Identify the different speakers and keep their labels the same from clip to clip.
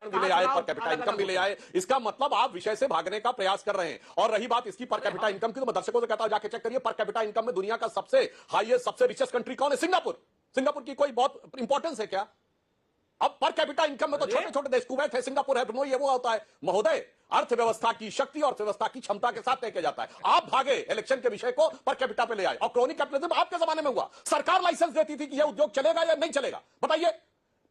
Speaker 1: भी ले आए, पर कैपिटा इनकम भी ले आए। इसका मतलब आप विषय से भागने का प्रयास कर रहे हैं। और रही बात इसकी पर कैपिटा इनकम की, तो मैं दर्शकों से कहता हूं जाके चेक करिए, पर कैपिटा इनकम में दुनिया का सबसे हाईएस्ट, सबसे रिचेस्ट कंट्री कौन है? सिंगापुर। सिंगापुर की कोई बहुत इंपॉर्टेंस है क्या? अब पर कैपिटा इनकम में तो छोटे छोटे देश, कुवैत है, सिंगापुर है, ये वो होता है। महोदय, अर्थव्यवस्था की शक्ति और अर्थव्यवस्था की क्षमता के साथ तय किया जाता है। आप भागे इलेक्शन के विषय को पर कैपिटा पे ले आए, और क्रोनिक कैपिटलिज्म आपके जमाने में हुआ। सरकार लाइसेंस देती थी कि यह उद्योग चलेगा या नहीं चलेगा। बताइए,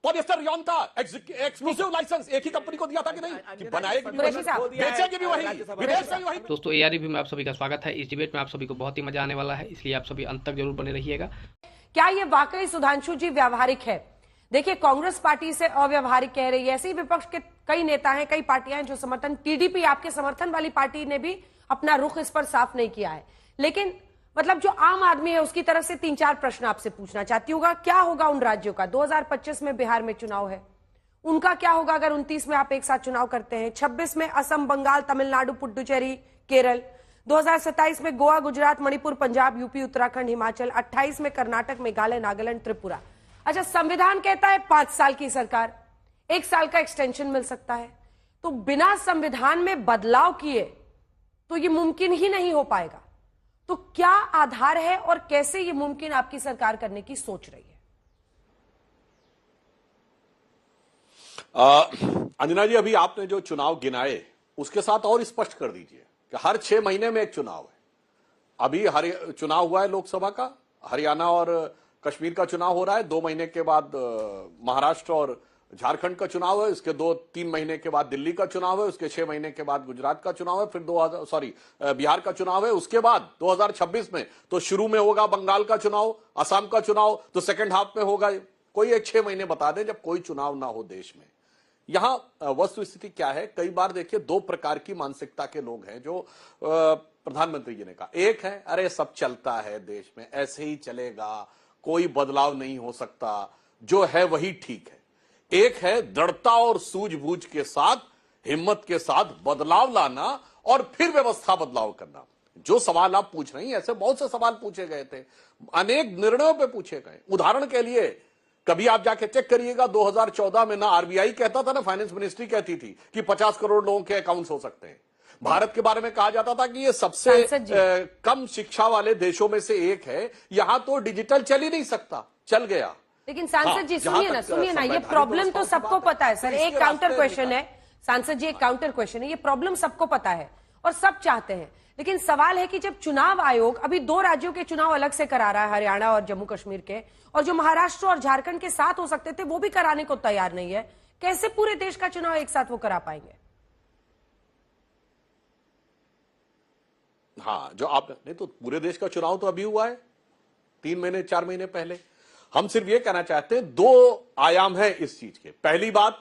Speaker 1: पॉलिएस्टर रियॉन का एक्सक्लूसिव लाइसेंस एक ही कंपनी को दिया था कि नहीं? कि बनाएगी भी वही, बेचेगी भी वही, विदेश में भी वही।
Speaker 2: दोस्तों, ARV में आप सभी का स्वागत है। इस डिबेट में आप सभी को बहुत ही मजा आने वाला है, इसलिए आप सभी अंत तक जरूर बने रहिएगा।
Speaker 3: क्या ये वाकई सुधांशु जी व्यावहारिक है? देखिए, कांग्रेस पार्टी से अव्यावहारिक कह रही है, ऐसे ही विपक्ष के कई नेता हैं, कई पार्टियां हैं जो समर्थन, टीडीपी आपके समर्थन वाली पार्टी ने भी अपना रुख इस पर साफ नहीं किया है। लेकिन मतलब जो आम आदमी है उसकी तरफ से 3-4 प्रश्न आपसे पूछना चाहती हूँ। क्या होगा उन राज्यों का? 2025 में बिहार में चुनाव है, उनका क्या होगा अगर 29 में आप एक साथ चुनाव करते हैं? 26 में असम, बंगाल, तमिलनाडु, पुडुचेरी, केरल। 2027 में गोवा, गुजरात, मणिपुर, पंजाब, यूपी, उत्तराखंड, हिमाचल। 28 में कर्नाटक, मेघालय, नागालैंड, त्रिपुरा। अच्छा, संविधान कहता है 5 साल की सरकार, 1 साल का एक्सटेंशन मिल सकता है। तो बिना संविधान में बदलाव किए तो ये मुमकिन ही नहीं हो पाएगा। तो क्या आधार है और कैसे ये मुमकिन आपकी सरकार करने की सोच रही है?
Speaker 1: अंजना जी, अभी आपने जो चुनाव गिनाए उसके साथ और स्पष्ट कर दीजिए कि हर 6 महीने में एक चुनाव है। अभी चुनाव हुआ है लोकसभा का, हरियाणा और कश्मीर का चुनाव हो रहा है, 2 महीने के बाद महाराष्ट्र और झारखंड का चुनाव है, इसके 2-3 महीने के बाद दिल्ली का चुनाव है, उसके 6 महीने के बाद गुजरात का चुनाव है, फिर बिहार का चुनाव है। उसके बाद 2026 में तो शुरू में होगा बंगाल का चुनाव, असम का चुनाव तो सेकंड हाफ में होगा। कोई एक 6 महीने बता दें जब कोई चुनाव ना हो देश में। यहां वस्तु स्थिति क्या है? कई बार देखिए, 2 प्रकार की मानसिकता के लोग हैं जो प्रधानमंत्री जी ने कहा। एक है, अरे सब चलता है देश में, ऐसे ही चलेगा, कोई बदलाव नहीं हो सकता, जो है वही ठीक है। एक है दृढ़ता और सूझबूझ के साथ, हिम्मत के साथ बदलाव लाना और फिर व्यवस्था बदलाव करना। जो सवाल आप पूछ रही हैं, ऐसे बहुत से सवाल पूछे गए थे, अनेक निर्णयों पे पूछे गए। उदाहरण के लिए, कभी आप जाके चेक करिएगा, 2014 में ना आरबीआई कहता था ना फाइनेंस मिनिस्ट्री कहती थी कि 50 करोड़ लोगों के अकाउंट्स हो सकते हैं। भारत के बारे में कहा जाता था कि ये सबसे कम शिक्षा वाले देशों में से एक है, यहां तो डिजिटल चल ही नहीं सकता, चल गया।
Speaker 3: लेकिन सांसद जी सुनिए ना, ये प्रॉब्लम तो सबको पता है सर। एक काउंटर क्वेश्चन है सांसद जी, एक काउंटर क्वेश्चन है। ये प्रॉब्लम सबको पता है और सब चाहते हैं, लेकिन सवाल है कि जब चुनाव आयोग अभी 2 राज्यों के चुनाव अलग से करा रहा है, हरियाणा और जम्मू कश्मीर के, और जो महाराष्ट्र और झारखंड के साथ हो सकते थे वो भी कराने को तैयार नहीं है, कैसे पूरे देश का चुनाव एक साथ वो करा पाएंगे?
Speaker 1: हाँ, जो आप नहीं, तो पूरे देश का चुनाव तो अभी हुआ है 3 महीने 4 महीने पहले। हम सिर्फ ये कहना चाहते हैं, 2 आयाम है इस चीज के। पहली बात,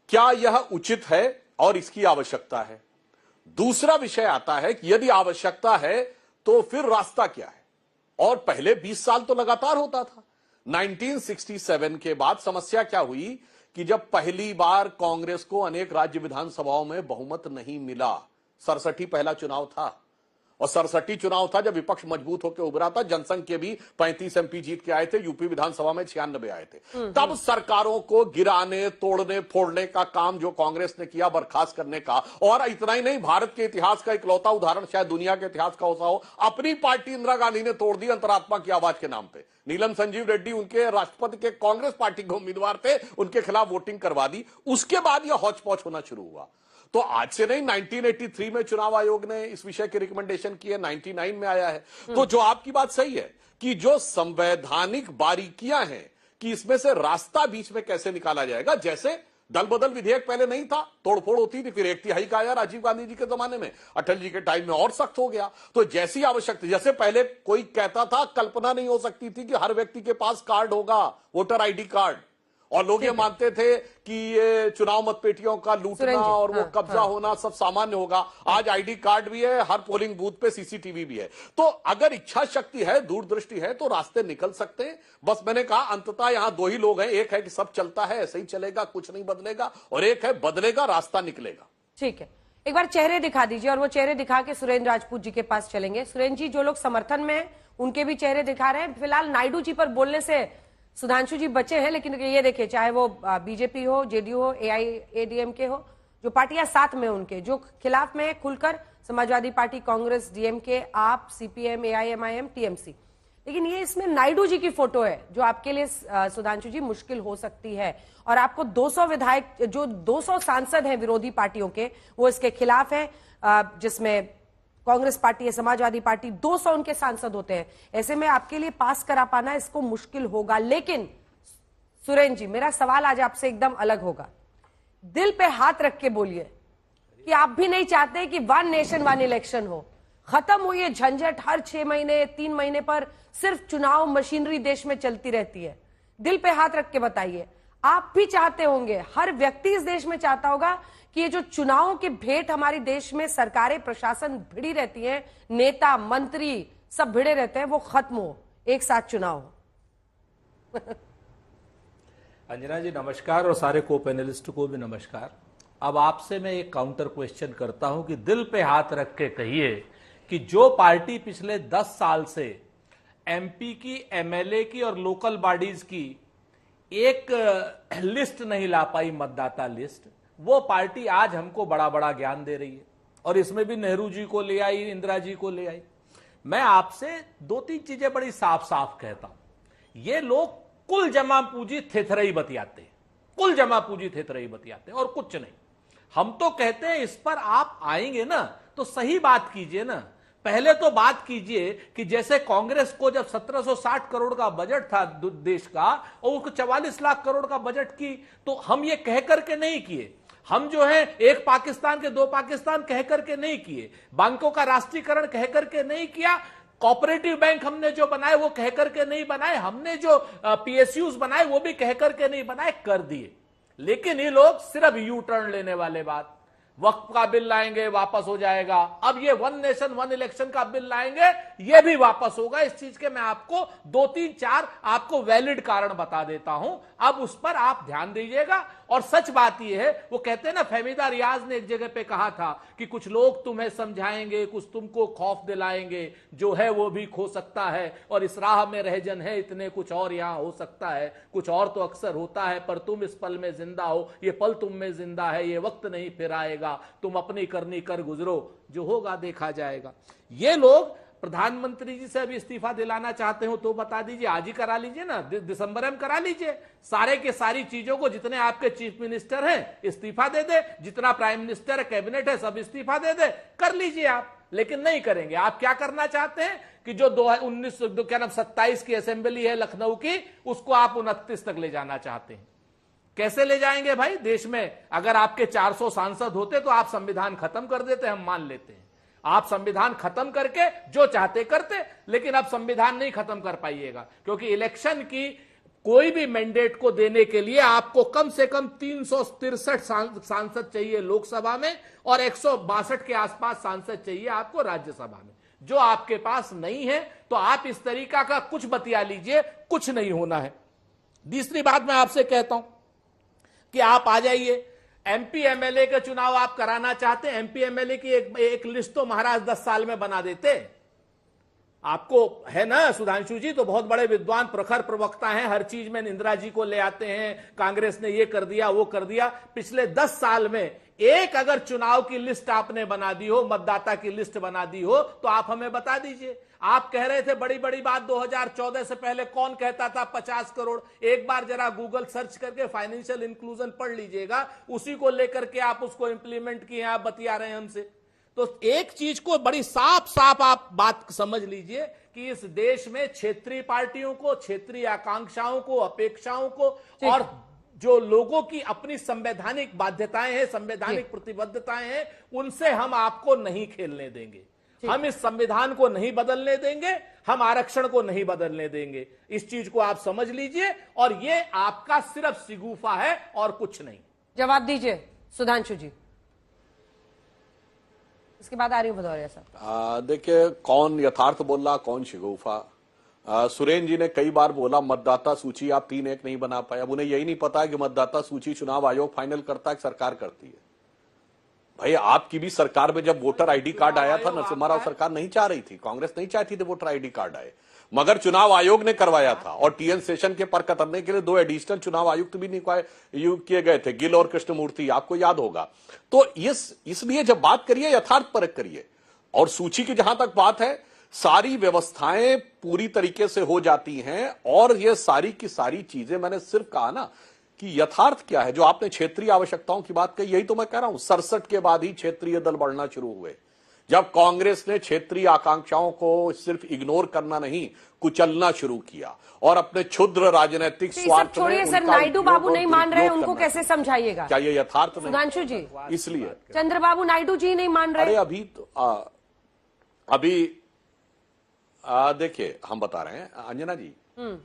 Speaker 1: क्या यह उचित है और इसकी आवश्यकता है? दूसरा विषय आता है कि यदि आवश्यकता है तो फिर रास्ता क्या है? और पहले 20 साल तो लगातार होता था। 1967 के बाद समस्या क्या हुई कि जब पहली बार कांग्रेस को अनेक राज्य विधानसभाओं में बहुमत नहीं मिला, 67 पहला चुनाव था, और 67 चुनाव था जब विपक्ष मजबूत होकर उभरा था। जनसंघ के भी 35 एमपी जीत के आए थे, यूपी विधानसभा में 96 आए थे। तब सरकारों को गिराने, तोड़ने, फोड़ने का काम जो कांग्रेस ने किया, बर्खास्त करने का। और इतना ही नहीं, भारत के इतिहास का इकलौता उदाहरण शायद दुनिया के इतिहास का हो, अपनी पार्टी इंदिरा गांधी ने तोड़ दी अंतरात्मा की आवाज के नाम पे। नीलम संजीव रेड्डी उनके राष्ट्रपति के कांग्रेस पार्टी के उम्मीदवार थे, उनके खिलाफ वोटिंग करवा दी। उसके बाद यह हौच पौच होना शुरू हुआ। तो आज से नहीं, 1983 में चुनाव आयोग ने इस विषय की रिकमेंडेशन की है, 99 में आया है। तो जो आपकी बात सही है कि जो संवैधानिक बारीकियां हैं कि इसमें से रास्ता बीच में कैसे निकाला जाएगा, जैसे दल बदल विधेयक पहले नहीं था, तोड़फोड़ होती थी, फिर 1/3 का आया राजीव गांधी जी के जमाने में, अटल जी के टाइम में और सख्त हो गया। तो जैसी आवश्यकता, जैसे पहले कोई कहता था, कल्पना नहीं हो सकती थी कि हर व्यक्ति के पास कार्ड होगा, वोटर आईडी कार्ड, और लोग ये मानते थे कि ये चुनाव मतपेटियों का लूटना और वो कब्जा होना सब सामान्य होगा। आज आईडी कार्ड भी है, हर पोलिंग बूथ पे सीसीटीवी भी है। तो अगर इच्छा शक्ति है, दूरदृष्टि है, तो रास्ते निकल सकते हैं। बस मैंने कहा, अंततः यहां 2 ही लोग हैं, एक है कि सब चलता है, ऐसे ही चलेगा, कुछ नहीं बदलेगा, और एक है बदलेगा, रास्ता निकलेगा।
Speaker 3: ठीक है, एक बार चेहरे दिखा दीजिए, और वो चेहरे दिखा के सुरेंद्र राजपूत जी के पास चलेंगे। सुरेंद्र जी, जो लोग समर्थन में हैं उनके भी चेहरे दिखा रहे हैं। फिलहाल नायडू जी पर बोलने से सुधांशु जी बचे हैं, लेकिन ये देखिए, चाहे वो बीजेपी हो, जेडीयू हो, एआईएडीएमके हो, जो पार्टियां साथ में उनके जो खिलाफ में खुलकर समाजवादी पार्टी, कांग्रेस, डीएमके, आप, सीपीएम, एआईएमआईएम, टीएमसी। लेकिन ये इसमें नायडू जी की फोटो है, जो आपके लिए सुधांशु जी मुश्किल हो सकती है। और आपको 200 विधायक, जो 200 सांसद हैं विरोधी पार्टियों के, वो इसके खिलाफ हैं, जिसमें कांग्रेस पार्टी है, समाजवादी पार्टी, 200 उनके सांसद होते हैं। ऐसे में आपके लिए पास करा पाना इसको मुश्किल होगा। लेकिन सुरेन जी, मेरा सवाल आज आपसे एकदम अलग होगा। दिल पे हाथ रख के बोलिए कि आप भी नहीं चाहते कि 1 नेशन 1 इलेक्शन हो, खत्म हो ये झंझट, हर 6 महीने 3 महीने पर सिर्फ चुनाव मशीनरी देश में चलती रहती है। दिल पे हाथ रख के बताइए, आप भी चाहते होंगे, हर व्यक्ति इस देश में चाहता होगा कि ये जो चुनावों के भेंट हमारी देश में सरकारें, प्रशासन भिड़ी रहती हैं, नेता मंत्री सब भिड़े रहते हैं, वो खत्म हो, एक साथ चुनाव हो।
Speaker 4: अंजना जी नमस्कार, और सारे को पैनलिस्ट को भी नमस्कार। अब आपसे मैं एक काउंटर क्वेश्चन करता हूं कि दिल पे हाथ रख के कहिए कि जो पार्टी पिछले 10 साल से एमपी की, एमएलए की और लोकल बॉडीज की एक लिस्ट नहीं ला पाई, मतदाता लिस्ट, वो पार्टी आज हमको बड़ा बड़ा ज्ञान दे रही है। और इसमें भी नेहरू जी को ले आई, इंदिरा जी को ले आई। मैं आपसे 2-3 चीजें बड़ी साफ साफ कहता हूं। ये लोग कुल जमा पूंजी थेथरई बतियाते हैं, कुल जमा पूंजी थेथरई बतियाते हैं और कुछ नहीं। हम तो कहते हैं इस पर आप आएंगे ना तो सही बात कीजिए ना। पहले तो बात कीजिए कि जैसे कांग्रेस को जब 1760 करोड़ का बजट था देश का, और उसको 44 लाख करोड़ का बजट की, तो हम ये कह करके नहीं किए। हम जो है एक पाकिस्तान के 2 पाकिस्तान कह करके नहीं किए, बैंकों का राष्ट्रीयकरण कह करके नहीं किया, कोऑपरेटिव बैंक हमने जो बनाए वो कह करके नहीं बनाए, हमने जो पीएसयूज बनाए वो भी कह करके नहीं बनाए, कर दिए। लेकिन ये लोग सिर्फ यू टर्न लेने वाले बात, वक्फ का बिल लाएंगे वापस हो जाएगा, अब ये 1 नेशन 1 इलेक्शन का बिल लाएंगे ये भी वापस होगा। इस चीज के मैं आपको 2-3-4 आपको वैलिड कारण बता देता हूं, अब उस पर आप ध्यान दीजिएगा। और सच बात यह है, वो कहते हैं ना, फहमीदा रियाज ने एक जगह पे कहा था कि कुछ लोग तुम्हें समझाएंगे, कुछ तुमको खौफ दिलाएंगे, जो है वो भी खो सकता है, और इस राह में रहजन है इतने, कुछ और यहां हो सकता है, कुछ और तो अक्सर होता है, पर तुम इस पल में जिंदा हो, ये पल तुम में जिंदा है, ये वक्त नहीं फिर आएगा, तुम अपनी करनी कर गुजरो, जो होगा देखा जाएगा। ये लोग प्रधानमंत्री जी से अभी इस्तीफा दिलाना चाहते हो तो बता दीजिए, आज ही करा लीजिए ना, दिसंबर में करा लीजिए। सारे के सारी चीजों को, जितने आपके चीफ मिनिस्टर हैं इस्तीफा दे दे, जितना प्राइम मिनिस्टर है, कैबिनेट है, सब इस्तीफा दे दे, कर लीजिए आप। लेकिन नहीं करेंगे। आप क्या करना चाहते हैं कि जो 27 की असेंबली है लखनऊ की, उसको आप 29 तक ले जाना चाहते हैं। कैसे ले जाएंगे भाई? देश में अगर आपके 400 सांसद होते तो आप संविधान खत्म कर देते, हम मान लेते हैं। आप संविधान खत्म करके जो चाहते करते, लेकिन अब संविधान नहीं खत्म कर पाइएगा, क्योंकि इलेक्शन की कोई भी मैंडेट को देने के लिए आपको कम से कम 363 सांसद चाहिए लोकसभा में, और 162 के आसपास सांसद चाहिए आपको राज्यसभा में, जो आपके पास नहीं है। तो आप इस तरीका का कुछ बतिया लीजिए, कुछ नहीं होना है। दूसरी बात मैं आपसे कहता हूं कि आप आ जाइए, एमपी एमएलए के चुनाव आप कराना चाहते हैं, एमपी एमएलए की एक लिस्ट तो महाराज 10 साल में बना देते। आपको है ना सुधांशु जी, तो बहुत बड़े विद्वान प्रखर प्रवक्ता हैं, हर चीज में इंदिरा जी को ले आते हैं, कांग्रेस ने ये कर दिया वो कर दिया। पिछले 10 साल में एक अगर चुनाव की लिस्ट आपने बना दी हो, मतदाता की लिस्ट बना दी हो, तो आप हमें बता दीजिए। आप कह रहे थे बड़ी बड़ी बात, 2014 से पहले कौन कहता था 50 करोड़? एक बार जरा गूगल सर्च करके फाइनेंशियल इंक्लूजन पढ़ लीजिएगा, उसी को लेकर के आप उसको इंप्लीमेंट किए, आप बतिया रहे हैं हमसे। तो एक चीज को बड़ी साफ साफ आप बात समझ लीजिए कि इस देश में क्षेत्रीय पार्टियों को, क्षेत्रीय आकांक्षाओं को, अपेक्षाओं को, और जो लोगों की अपनी संवैधानिक बाध्यताएं हैं, संवैधानिक प्रतिबद्धताएं हैं, उनसे हम आपको नहीं खेलने देंगे। हम इस संविधान को नहीं बदलने देंगे, हम आरक्षण को नहीं बदलने देंगे। इस चीज को आप समझ लीजिए, और ये आपका सिर्फ शिगुफा है और कुछ नहीं।
Speaker 3: जवाब दीजिए सुधांशु जी, इसके बाद आ रही हूं भदौरिया साहब।
Speaker 1: देखिए, कौन यथार्थ बोल रहा, कौन शिगुफा। सुरेन जी ने कई बार बोला मतदाता सूची आप 3-1 नहीं बना पाए। अब उन्हें यही नहीं पता है कि मतदाता सूची चुनाव आयोग फाइनल करता है, सरकार करती है। भाई, आपकी भी सरकार में जब वोटर आईडी कार्ड आया था, नरसिम्हा राव सरकार नहीं चाह रही थी, कांग्रेस नहीं चाहती थी वोटर आईडी कार्ड आए। मगर चुनाव आयोग ने करवाया था और टीएन शेषन के पर कतरने के लिए 2 एडिशनल चुनाव आयुक्त भी नियुक्त किए गए थे, गिल और कृष्णमूर्ति, आपको याद होगा। तो इसलिए जब बात करिए यथार्थ परख करिए। और सूची की जहां तक बात है, सारी व्यवस्थाएं पूरी तरीके से हो जाती हैं और ये सारी की सारी चीजें, मैंने सिर्फ कहा ना कि यथार्थ क्या है। जो आपने क्षेत्रीय आवश्यकताओं की बात कही, यही तो मैं कह रहा हूं। 67 के बाद ही क्षेत्रीय दल बढ़ना शुरू हुए, जब कांग्रेस ने क्षेत्रीय आकांक्षाओं को सिर्फ इग्नोर करना नहीं, कुचलना शुरू किया और अपने क्षुद्र राजनीतिक स्वार्थ में
Speaker 3: छोड़िए सर, नायडू बाबू नहीं मान रहे, उनको कैसे समझाइए?
Speaker 1: क्या ये यथार्थ नहीं?
Speaker 3: सुधांशु जी,
Speaker 1: इसलिए
Speaker 3: चंद्रबाबू नायडू जी नहीं मान रहे।
Speaker 1: अरे अभी तो देखिए, हम बता रहे हैं अंजना जी,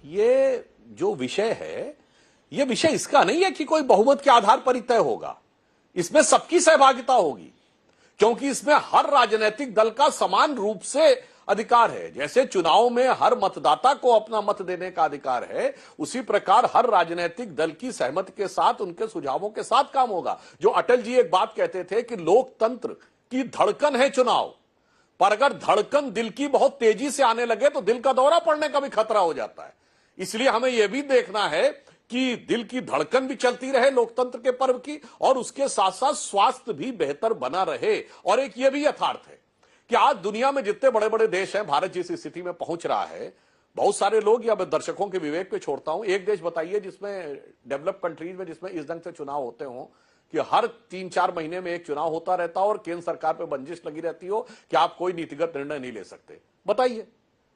Speaker 1: ये जो विषय है, ये विषय इसका नहीं है कि कोई बहुमत के आधार पर ही तय होगा। इसमें सबकी सहभागिता होगी, क्योंकि इसमें हर राजनीतिक दल का समान रूप से अधिकार है। जैसे चुनाव में हर मतदाता को अपना मत देने का अधिकार है, उसी प्रकार हर राजनीतिक दल की सहमति के साथ, उनके सुझावों के साथ काम होगा। जो अटल जी एक बात कहते थे कि लोकतंत्र की धड़कन है चुनाव, पर अगर धड़कन दिल की बहुत तेजी से आने लगे तो दिल का दौरा पड़ने का भी खतरा हो जाता है। इसलिए हमें यह भी देखना है कि दिल की धड़कन भी चलती रहे लोकतंत्र के पर्व की, और उसके साथ साथ स्वास्थ्य भी बेहतर बना रहे। और एक यह भी यथार्थ है कि आज दुनिया में जितने बड़े बड़े देश हैं, भारत जिस स्थिति में पहुंच रहा है, बहुत सारे लोग, या मैं दर्शकों के विवेक पे छोड़ता हूं, एक देश बताइए जिसमें, डेवलप कंट्रीज में, जिसमें इस ढंग से चुनाव होते हों कि हर 3-4 महीने में एक चुनाव होता रहता हो और केंद्र सरकार पे बंदिश लगी रहती हो कि आप कोई नीतिगत निर्णय नहीं ले सकते। बताइए।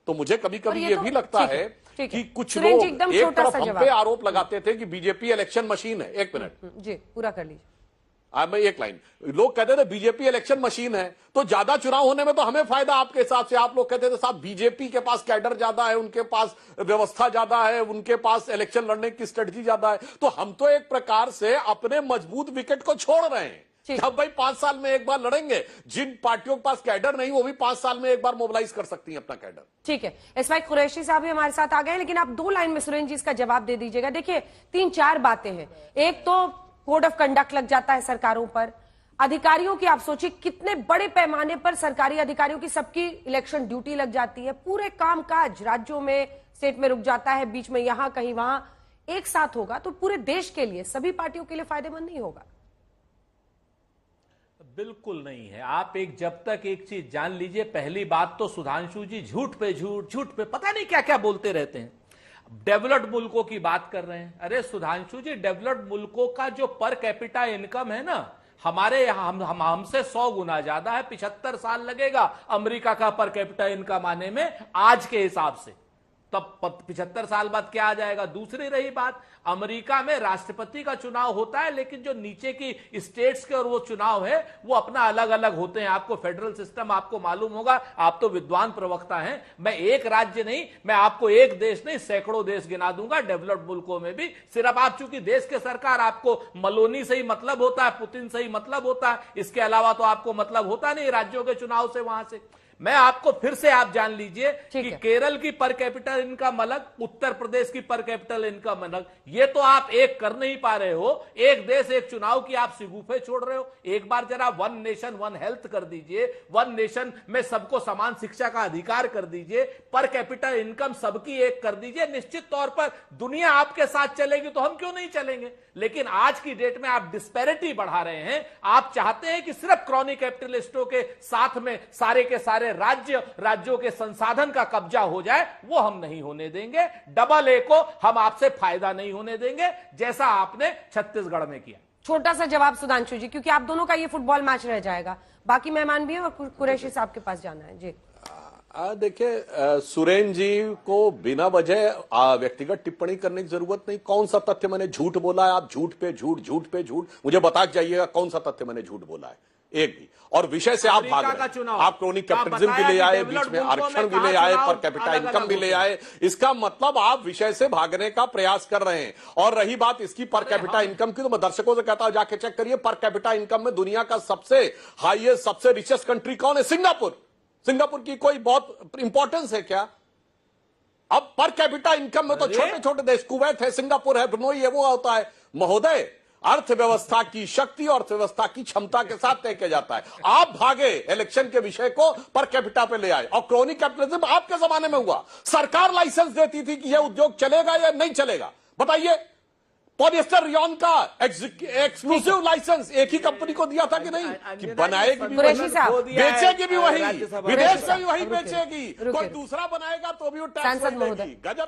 Speaker 1: तो मुझे कभी कभी ये भी लगता है कि कुछ लोग एक तरफ हम पे आरोप लगाते थे कि बीजेपी इलेक्शन मशीन है। एक मिनट
Speaker 3: जी, पूरा कर लीजिए।
Speaker 1: मैं एक लाइन, लोग कहते थे बीजेपी इलेक्शन मशीन है तो ज्यादा चुनाव होने में तो हमें फायदा। आपके हिसाब से आप लोग कहते थे साहब बीजेपी के पास कैडर ज्यादा है, उनके पास व्यवस्था ज्यादा है, उनके पास इलेक्शन लड़ने की स्ट्रेटजी ज्यादा है। तो हम तो एक प्रकार से अपने मजबूत विकेट को छोड़ रहे हैं। अब भाई 5 साल में एक बार लड़ेंगे, जिन पार्टियों के पास कैडर नहीं वो भी 5 साल में एक बार मोबिलाइज कर सकती हैं अपना कैडर।
Speaker 3: ठीक है, इस वक्त कुरैशी साहब भी हमारे साथ आ गए हैं, लेकिन आप 2 लाइन में सुरेंद्र जी इसका जवाब दे दीजिएगा। देखिए, 3-4 बातें हैं। एक तो कोड ऑफ कंडक्ट लग जाता है सरकारों पर, अधिकारियों की आप सोचिए कितने बड़े पैमाने पर सरकारी अधिकारियों की सबकी इलेक्शन ड्यूटी लग जाती है, पूरे कामकाज राज्यों में, स्टेट में रुक जाता है, बीच में यहां कहीं वहां, एक साथ होगा तो पूरे देश के लिए, सभी पार्टियों के लिए फायदेमंद नहीं होगा।
Speaker 4: बिल्कुल नहीं है। आप जब तक एक चीज जान लीजिए, पहली बात तो सुधांशु जी झूठ पे झूठ, झूठ पे पता नहीं क्या क्या बोलते रहते हैं। डेवलप्ड मुल्कों की बात कर रहे हैं। अरे सुधांशु जी, डेवलप्ड मुल्कों का जो पर कैपिटा इनकम है ना, हमारे यहां हमसे 100 गुना ज्यादा है। 75 साल लगेगा अमेरिका का पर कैपिटा इनकम आने में आज के हिसाब से, तब 75 साल बाद क्या आ जाएगा। दूसरी रही बात, अमेरिका में राष्ट्रपति का चुनाव होता है, लेकिन जो नीचे की स्टेट्स के और वो चुनाव है वो अपना अलग अलग होते हैं। आपको फेडरल सिस्टम आपको मालूम होगा, आप तो विद्वान प्रवक्ता हैं। मैं एक राज्य नहीं, मैं आपको एक देश नहीं, सैकड़ों देश गिना दूंगा डेवलप्ड मुल्कों में भी। सिर्फ आप चूंकि देश के सरकार, आपको मलोनी से ही मतलब होता है, पुतिन से ही मतलब होता है, इसके अलावा तो आपको मतलब होता नहीं राज्यों के चुनाव से। वहां से मैं आपको फिर से, आप जान लीजिए कि केरल की पर कैपिटल इनकम अलग, उत्तर प्रदेश की पर कैपिटल इनकम अलग। ये तो आप एक कर नहीं पा रहे हो। एक देश एक चुनाव की आप सिगुफे छोड़ रहे हो। एक बार जरा 1 नेशन 1 हेल्थ कर दीजिए, 1 नेशन में सबको समान शिक्षा का अधिकार कर दीजिए, पर कैपिटल इनकम सबकी एक कर दीजिए। निश्चित तौर पर दुनिया आपके साथ चलेगी तो हम क्यों नहीं चलेंगे। लेकिन आज की डेट में आप डिस्पैरिटी बढ़ा रहे हैं। आप चाहते हैं कि सिर्फ क्रॉनी कैपिटलिस्टों के साथ में सारे के सारे राज्यों के संसाधन का कब्जा हो जाए, वो हम नहीं होने देंगे। डबल ए को हम आपसे फायदा नहीं होने देंगे, जैसा आपने छत्तीसगढ़ में किया।
Speaker 3: छोटा सा जवाब सुधांशु जी, क्योंकि आप दोनों का ये फुटबॉल मैच रह जाएगा, बाकी मेहमान भी हैं और कुरैशी साहब के पास जाना है। जी
Speaker 1: देखिए, सुरेंद्र जी को बिना वजह व्यक्तिगत टिप्पणी करने की जरूरत नहीं। कौन सा तथ्य मैंने झूठ बोला है? आप झूठ पे झूठ, झूठ पे झूठ, मुझे बता के जाइएगा कौन सा तथ्य मैंने झूठ बोला है। एक भी। और विषय से आप भाग रहे हैं। आप क्रॉनिक कैपिटलिज्म भी ले आए, बीच में आरक्षण भी ले आए, पर कैपिटा इनकम भी ले आए। इसका मतलब आप विषय से भागने का प्रयास कर रहे हैं। और रही बात इसकी पर कैपिटा इनकम की, तो मैं दर्शकों से कहता हूं जाके चेक करिए, पर कैपिटा इनकम में दुनिया का सबसे हाईएस्ट, सबसे रिचेस्ट कंट्री कौन है? सिंगापुर। सिंगापुर की कोई बहुत इंपॉर्टेंस है क्या? अब पर कैपिटा इनकम में तो छोटे छोटे देश, कुवैत है, सिंगापुर है, ब्रुनोई है, वो होता है। महोदय, अर्थव्यवस्था की शक्ति और अर्थव्यवस्था की क्षमता के साथ तय किया जाता है। आप भागे इलेक्शन के विषय को पर कैपिटा पे ले आए और क्रोनी कैपिटलिज्म आपके जमाने में हुआ। सरकार लाइसेंस देती थी कि यह उद्योग चलेगा या नहीं चलेगा। बताइए, पॉलिएस्टर रियॉन का एक्सक्लूसिव लाइसेंस एक ही कंपनी को दिया था कि नहीं, कि बनाएगी भी
Speaker 3: कुरैशी
Speaker 1: वही,
Speaker 3: साहब,
Speaker 1: बेचेगी भी वही,
Speaker 4: राज्यसभा
Speaker 1: विदेश में भी वही
Speaker 3: रुकिए,
Speaker 1: बेचेगी, कोई
Speaker 3: रुकिए।
Speaker 1: दूसरा बनाएगा तो भी वो टैक्स
Speaker 3: सांसद
Speaker 1: वही
Speaker 3: महोदय।
Speaker 1: देगी। गजब